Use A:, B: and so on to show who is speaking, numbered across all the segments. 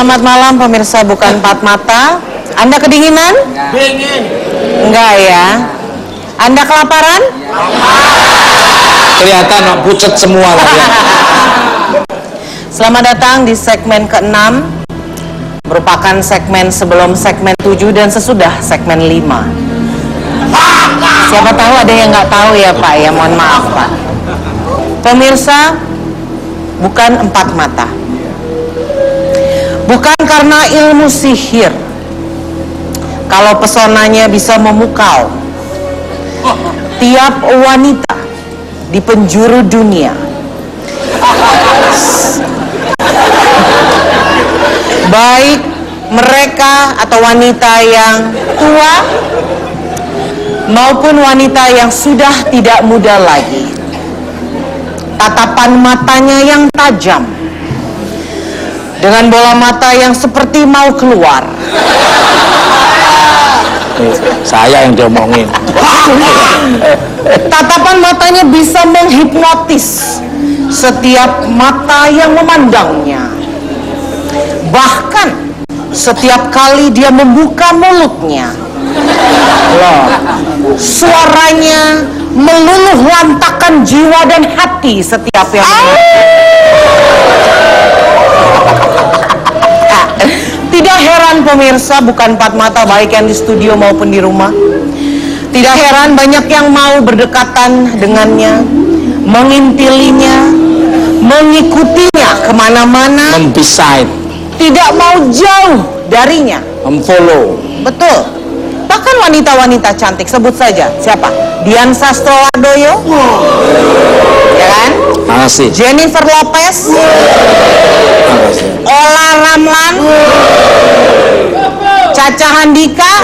A: Selamat malam pemirsa Bukan Empat Mata. Anda kedinginan?
B: Dingin.
A: Enggak ya. Anda kelaparan?
B: Kelihatan pucet semua lah ya.
A: Selamat datang di segmen ke-6, merupakan segmen sebelum segmen 7 dan sesudah segmen 5. Siapa tahu ada yang nggak tahu ya Pak, ya mohon maaf Pak. Pemirsa Bukan Empat Mata, bukan karena ilmu sihir, kalau pesonanya bisa memukau tiap wanita di penjuru dunia, baik mereka atau wanita yang tua maupun wanita yang sudah tidak muda lagi. Tatapan matanya yang tajam, dengan bola mata yang seperti mau keluar.
B: Saya yang diomongin.
A: Tatapan matanya bisa menghipnotis setiap mata yang memandangnya. Bahkan setiap kali dia membuka mulutnya, suaranya meluluh lantakkan jiwa dan hati setiap yang Tidak heran pemirsa Bukan Empat Mata, baik yang di studio maupun di rumah, tidak heran banyak yang mau berdekatan dengannya, mengintilinya, mengikutinya kemana-mana,
B: Mempisah,
A: tidak mau jauh darinya,
B: memfollow.
A: betul. Bahkan wanita-wanita cantik, sebut saja siapa? Dian Sastrowardoyo, ya kan?
B: Makasih.
A: Jennifer Lopez, Ola Ramlan, Caca Handika.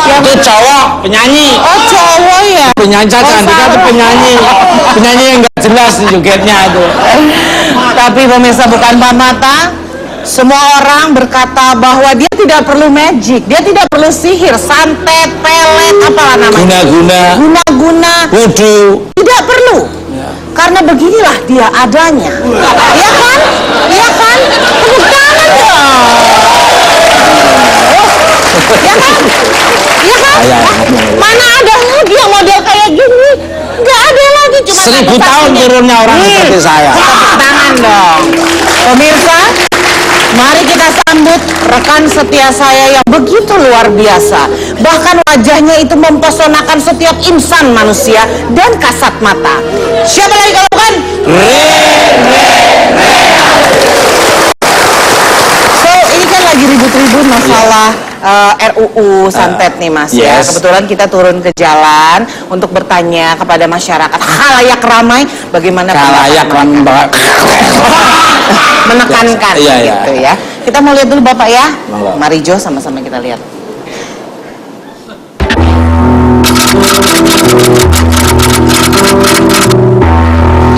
B: Itu cowok, penyanyi.
A: Oh cowok ya?
B: Penyanyi Caca Handika itu penyanyi. Penyanyi yang nggak jelas jogetnya itu.
A: Tapi pemirsa Bukan Empat Mata, semua orang berkata bahwa dia tidak perlu magic, dia tidak perlu sihir, santet, pelet, apalah namanya, guna-guna,
B: wudu,
A: tidak perlu, karena beginilah dia adanya. Iya kan? Iya kan? Tepuk tangan dong. Iya kan? Iya kan? Mana ada lagi yang model kayak gini? Nggak ada lagi, cuma
B: 1000 tahun turunnya orang seperti saya.
A: Tepuk tangan dong. Pemirsa, mari kita sambut rekan setia saya yang begitu luar biasa. Bahkan wajahnya itu mempesonakan setiap insan manusia dan kasat mata. Siapa lagi kalau bukan? So, ini kan lagi ribut-ribut masalah RUU Santet nih Mas ya.
B: Yes.
A: Kebetulan kita turun ke jalan untuk bertanya kepada masyarakat khalayak ramai bagaimana
B: Kalayak
A: menekankan
B: Iya, iya.
A: gitu ya. Kita mau lihat dulu Bapak ya.
B: Monggo.
A: Mari Jo, sama-sama kita lihat.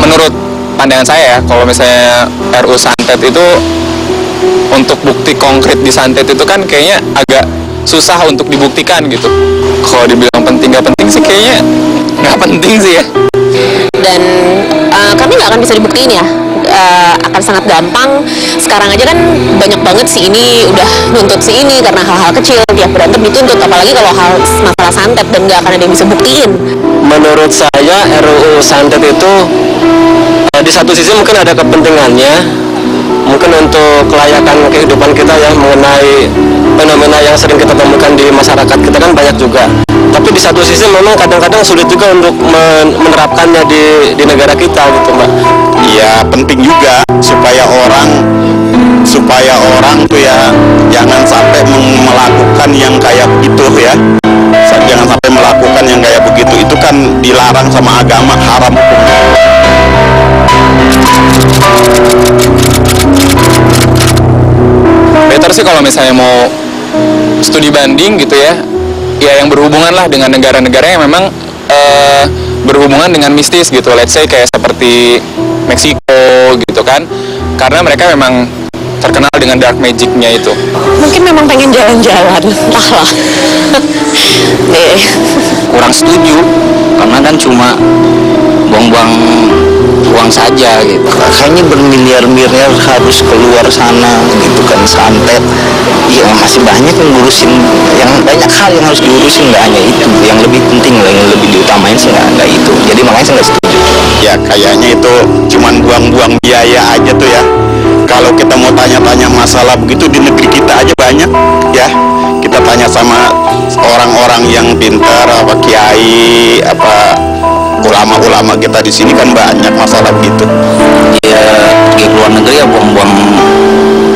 C: Menurut pandangan saya, kalau misalnya RU Santet itu untuk bukti konkret di santet itu kan kayaknya agak susah untuk dibuktikan gitu. Kalau dibilang penting nggak penting sih kayaknya nggak penting sih ya.
D: Dan kami nggak akan bisa dibuktiin ya, akan sangat gampang. Sekarang aja kan banyak banget si ini udah nuntut si ini karena hal-hal kecil, tiap berantem dituntut, apalagi kalau hal masalah santet dan nggak akan ada yang bisa buktiin.
E: Menurut saya RUU Santet itu di satu sisi mungkin ada kepentingannya, mungkin untuk kelayakan kehidupan kita ya, mengenai fenomena yang sering kita temukan di masyarakat kita kan banyak juga. Tapi di satu sisi memang kadang-kadang sulit juga untuk menerapkannya di negara kita gitu Mbak.
F: Ya penting juga supaya orang tuh ya jangan sampai melakukan yang kayak begitu ya. Jangan sampai melakukan yang kayak begitu, itu kan dilarang sama agama, haram hukumnya.
C: Better sih kalau misalnya mau studi banding gitu ya, ya yang berhubungan lah dengan negara-negara yang memang berhubungan dengan mistis gitu. Let's say kayak seperti Meksiko gitu kan, karena mereka memang terkenal dengan dark magic-nya itu?
D: Mungkin memang pengen jalan-jalan, entahlah. Deh.
E: Kurang setuju karena kan cuma buang-buang uang saja gitu. Kayaknya bermiliar-miliar harus keluar sana gitu kan, santet. Iya, masih banyak yang ngurusin, yang banyak hal yang harus diurusin, nggak hanya itu. Yang lebih penting lah, yang lebih diutamain sih nggak itu. Jadi makanya saya nggak setuju.
F: Ya kayaknya itu cuman buang-buang biaya aja tuh ya. Kalau kita mau tanya-tanya masalah begitu di negeri kita aja banyak ya. Kita tanya sama orang-orang yang pintar, apa kiai, apa ulama-ulama kita di sini kan banyak masalah begitu.
E: Ya pergi ke luar negeri ya buang-buang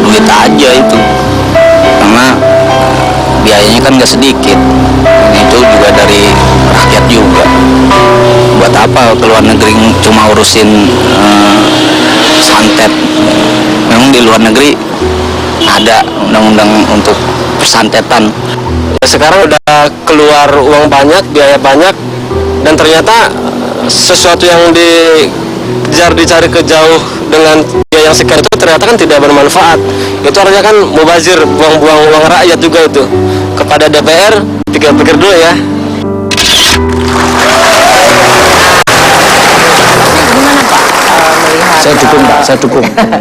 E: duit aja itu, karena biayanya kan nggak sedikit. Itu juga dari rakyat juga. Buat apa ke luar negeri cuma urusin santet? Memang di luar negeri ada undang-undang untuk persantetan.
B: Ya, sekarang udah keluar uang banyak, biaya banyak, dan ternyata sesuatu yang dikejar dicari ke jauh dengan biaya yang sekian itu ternyata kan tidak bermanfaat. Itu artinya kan mubazir, buang-buang uang rakyat juga itu. Kepada DPR, pikir-pikir dulu ya.
A: Melihat
B: Saya dukung, Pak.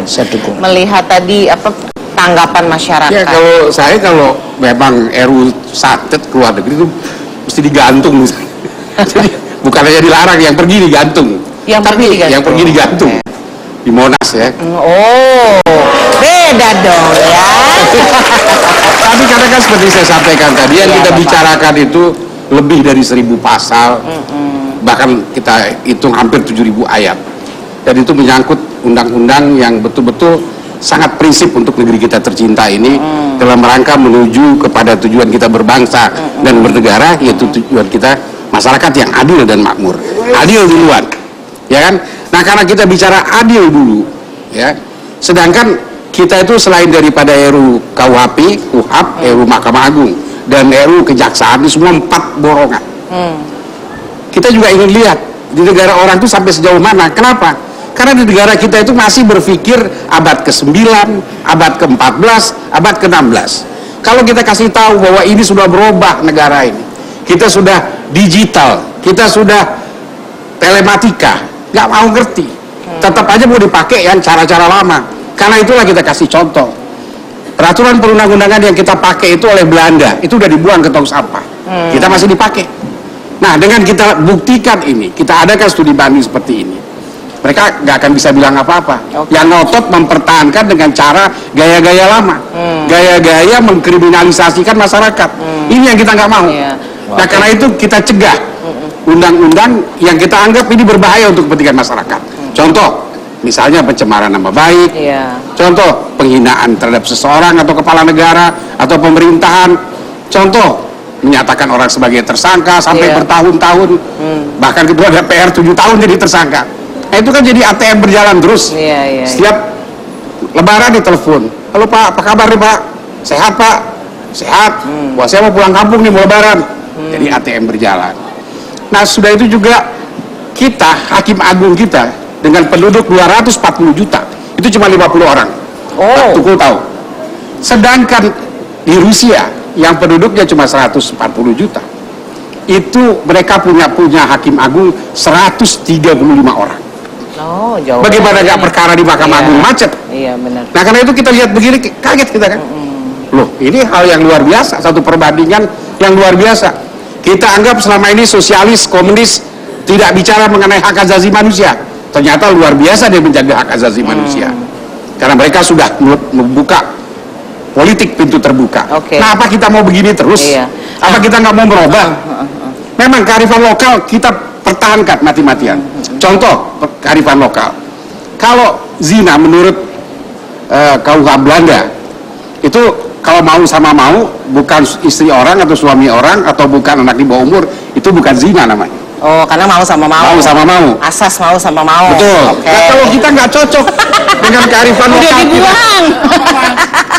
B: Saya dukung.
A: melihat tadi apa tanggapan masyarakat.
G: Ya kalau memang RU santet keluar negeri itu mesti digantung. Jadi bukan hanya dilarang, yang pergi digantung.
A: Yang pergi digantung.
G: Yang pergi digantung di Monas ya.
A: Oh, beda dong ya.
G: Tapi karena kan seperti saya sampaikan tadi, yang
A: Iya,
G: kita
A: Bapak.
G: bicarakan itu lebih dari 1000 pasal, bahkan kita hitung hampir 7000 ayat. Dan itu menyangkut undang-undang yang betul-betul sangat prinsip untuk negeri kita tercinta ini, dalam rangka menuju kepada tujuan kita berbangsa dan bernegara, yaitu tujuan kita masyarakat yang adil dan makmur. Adil duluan, ya kan? Nah, karena kita bicara adil dulu, ya. Sedangkan kita itu selain daripada RU KUHP, KUHAP, RU Mahkamah Agung, dan RU Kejaksaan, itu semua 4 borongan. Kita juga ingin lihat di negara orang itu sampai sejauh mana. Kenapa? Karena di negara kita itu masih berpikir abad ke-9, abad ke-14, abad ke-16. Kalau kita kasih tahu bahwa ini sudah berubah negara ini, kita sudah digital, kita sudah telematika, nggak mau ngerti. Tetap aja mau dipakai yang cara-cara lama. Karena itulah kita kasih contoh. Peraturan perundang-undangan yang kita pakai itu oleh Belanda, itu udah dibuang ke tong sampah. Kita masih dipakai. Nah, dengan kita buktikan ini, kita adakan studi banding seperti ini, mereka nggak akan bisa bilang apa-apa. Yang ngotot mempertahankan dengan cara gaya-gaya lama, gaya-gaya mengkriminalisasikan masyarakat. Ini yang kita nggak mau.
A: Iya.
G: Nah, karena itu kita cegah undang-undang yang kita anggap ini berbahaya untuk kepentingan masyarakat. Contoh, misalnya pencemaran nama baik.
A: Iya.
G: Contoh, penghinaan terhadap seseorang atau kepala negara atau pemerintahan. Contoh, menyatakan orang sebagai tersangka sampai
A: Iya.
G: bertahun-tahun. Bahkan ketua DPR 7 tahun jadi tersangka. Nah, itu kan jadi ATM berjalan terus.
A: Iya.
G: Setiap lebaran ditelepon. Halo Pak, apa kabar nih Pak? Sehat Pak? Sehat. Wah, saya mau pulang kampung nih, mau lebaran. Jadi ATM berjalan. Nah, sudah itu juga kita, Hakim Agung kita, dengan penduduk 240 juta, itu cuma 50 orang.
A: Oh.
G: Tukul tahu. Sedangkan di Rusia, yang penduduknya cuma 140 juta, itu mereka punya Hakim Agung 135 orang.
A: Oh, jauh.
G: Bagaimana nggak perkara di Mahkamah
A: Iya.
G: Agung macet?
A: Iya, benar.
G: Nah, karena itu kita lihat begini, kaget kita kan. Loh, ini hal yang luar biasa, satu perbandingan yang luar biasa. Kita anggap selama ini sosialis, komunis tidak bicara mengenai hak asasi manusia. Ternyata luar biasa dia menjaga hak asasi manusia. Karena mereka sudah membuka politik pintu terbuka.
A: Oke.
G: Nah, apa kita mau begini terus?
A: Iya.
G: Apa kita nggak mau merubah? Memang kearifan lokal kita pertahankan mati-matian. Contoh kearifan lokal. Kalau zina menurut KUH Belanda itu kalau mau sama mau, bukan istri orang atau suami orang atau bukan anak di bawah umur, itu bukan zina namanya.
A: Oh, karena mau sama mau.
G: Mau sama mau.
A: Asas mau sama mau.
G: Betul.
A: Oke.
G: Nah, kalau kita nggak cocok dengan kearifan
A: Udah
G: lokal kita.
A: dibuang.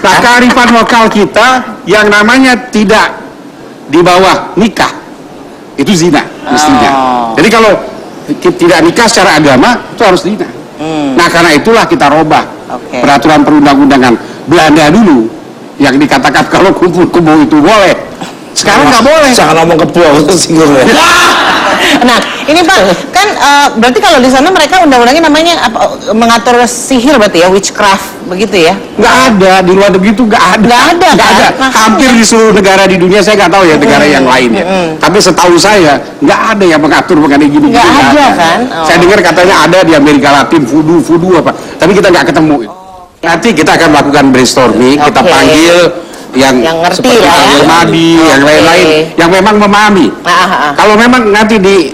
G: Nah, kearifan lokal kita yang namanya tidak di bawah nikah, itu zina mestinya. Jadi kalau tidak nikah secara agama, itu harus zina. Nah, karena itulah kita robah
A: Oke.
G: peraturan perundang-undangan Belanda dulu yang dikatakan kalau kumpul kebo itu boleh. Sekarang nggak boleh.
E: Jangan ngomong kebo, tersinggung ya.
A: Nah, ini Pak, kan berarti kalau di sana mereka undang-undangnya namanya apa, mengatur sihir berarti ya, witchcraft begitu ya?
G: Nggak ada, di luar negeri itu nggak ada.
A: Nggak ada,
G: Nggak
A: kan?
G: ada.
A: Makanya.
G: Hampir di seluruh negara di dunia, saya nggak tahu ya negara yang lain ya. Tapi setahu saya nggak ada yang mengatur mengenai gini.
A: Nggak ada, kan? Oh.
G: Saya dengar katanya ada di Amerika Latin voodoo apa, tapi kita nggak ketemu. Nanti kita akan melakukan brainstorming, kita
A: Oke.
G: panggil yang
A: ngerti
G: seperti
A: lah ya.
G: Madi, yang
A: Oke.
G: lain-lain, yang memang memahami. Kalau memang nanti di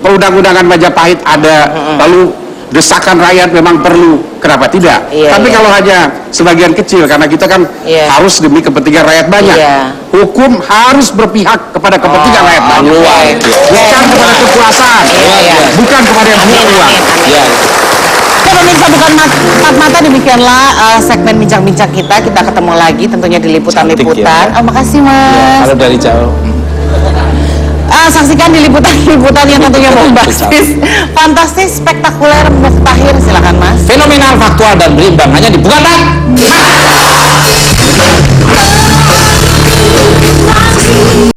G: perundang-undangan Majapahit ada, lalu desakan rakyat memang perlu, kenapa tidak?
A: Iya,
G: Tapi
A: iya.
G: kalau hanya sebagian kecil, karena kita kan
A: Iya.
G: harus demi kepentingan rakyat banyak.
A: Iya.
G: Hukum harus berpihak kepada kepentingan rakyat banyak.
A: oke.
G: Bukan kepada kekuasaan,
A: Iya.
G: bukan kepada yang punya uang.
E: Ya.
A: Oke pemirsa, bukan empat mata, demikianlah segmen bincang-bincang kita. Kita ketemu lagi tentunya di liputan-liputan.
E: Cantik ya.
A: Oh, makasih Mas.
E: Kalau dari jauh.
A: Saksikan di liputan-liputan yang tentunya bombastis, fantastis, spektakuler, muftahir. Silakan Mas.
E: Fenomenal, faktual dan berimbang hanya di Bukan Tak.